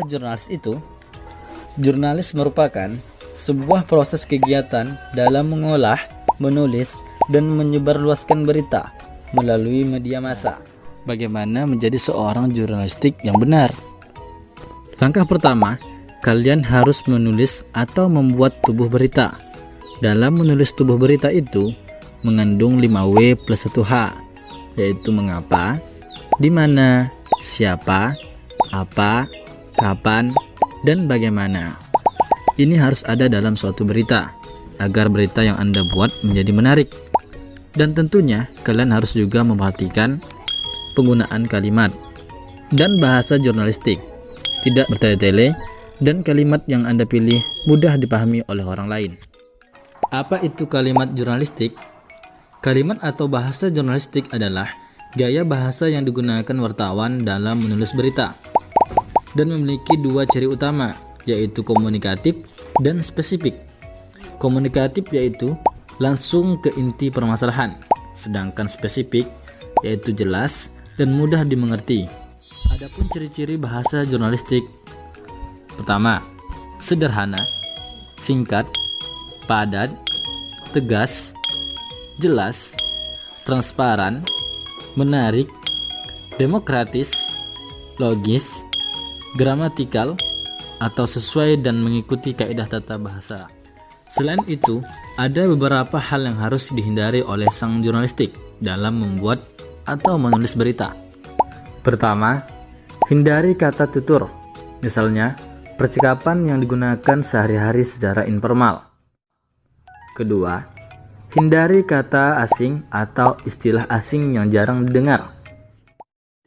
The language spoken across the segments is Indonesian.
Apa jurnalis itu? Jurnalis merupakan sebuah proses kegiatan dalam mengolah, menulis, dan menyebarluaskan berita melalui media massa. Bagaimana menjadi seorang jurnalistik yang benar? Langkah pertama, kalian harus menulis atau membuat tubuh berita. Dalam menulis tubuh berita itu mengandung 5W plus 1H, yaitu mengapa, di mana, siapa, apa, kapan, dan bagaimana. Ini harus ada dalam suatu berita, agar berita yang Anda buat menjadi menarik. Dan tentunya, kalian harus juga memperhatikan penggunaan kalimat dan bahasa jurnalistik. Tidak bertele-tele, dan kalimat yang Anda pilih mudah dipahami oleh orang lain. Apa itu kalimat jurnalistik? Kalimat atau bahasa jurnalistik adalah gaya bahasa yang digunakan wartawan dalam menulis berita, dan memiliki dua ciri utama, yaitu komunikatif dan spesifik. Komunikatif yaitu langsung ke inti permasalahan, sedangkan spesifik yaitu jelas dan mudah dimengerti. Adapun ciri-ciri bahasa jurnalistik: pertama, sederhana, singkat, padat, tegas, jelas, transparan, menarik, demokratis, logis, gramatikal, atau sesuai dan mengikuti kaidah tata bahasa. Selain itu, ada beberapa hal yang harus dihindari oleh sang jurnalistik dalam membuat atau menulis berita. Pertama, hindari kata tutur. Misalnya, percakapan yang digunakan sehari-hari secara informal. Kedua, hindari kata asing atau istilah asing yang jarang didengar.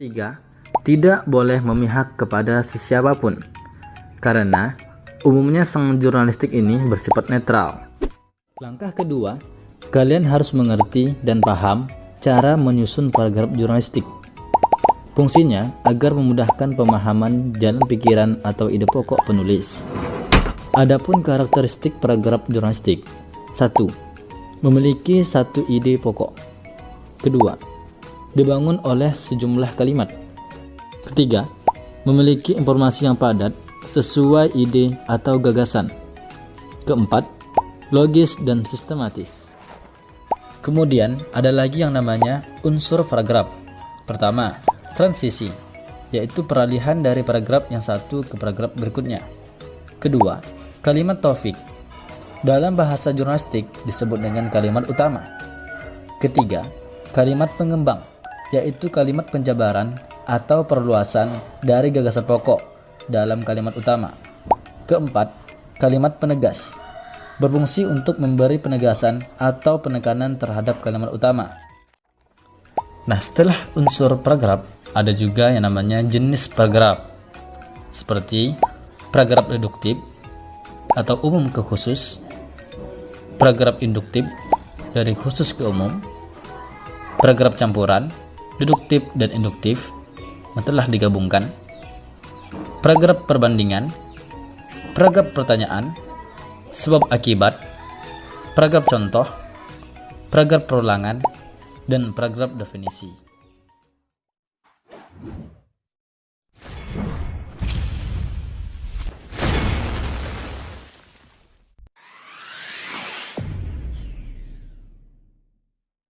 Tiga, tidak boleh memihak kepada sesiapapun, karena umumnya sang jurnalistik ini bersifat netral. Langkah kedua, kalian harus mengerti dan paham cara menyusun paragraf jurnalistik. Fungsinya agar memudahkan pemahaman jalan pikiran atau ide pokok penulis. Adapun karakteristik paragraf jurnalistik: 1. Memiliki satu ide pokok. Kedua, dibangun oleh sejumlah kalimat. Ketiga, memiliki informasi yang padat sesuai ide atau gagasan. Keempat, logis dan sistematis. Kemudian ada lagi yang namanya unsur paragraf. Pertama, transisi, yaitu peralihan dari paragraf yang satu ke paragraf berikutnya. Kedua, kalimat topik. Dalam bahasa jurnalistik disebut dengan kalimat utama. Ketiga, kalimat pengembang, yaitu kalimat penjabaran atau perluasan dari gagasan pokok dalam kalimat utama. Keempat, kalimat penegas, berfungsi untuk memberi penegasan atau penekanan terhadap kalimat utama. Nah, setelah unsur paragraf, ada juga yang namanya jenis paragraf, seperti paragraf reduktif atau umum ke khusus, paragraf induktif dari khusus ke umum, paragraf campuran, deduktif dan induktif yang telah digabungkan, paragraf perbandingan, paragraf pertanyaan, sebab akibat, paragraf contoh, paragraf perulangan, dan paragraf definisi.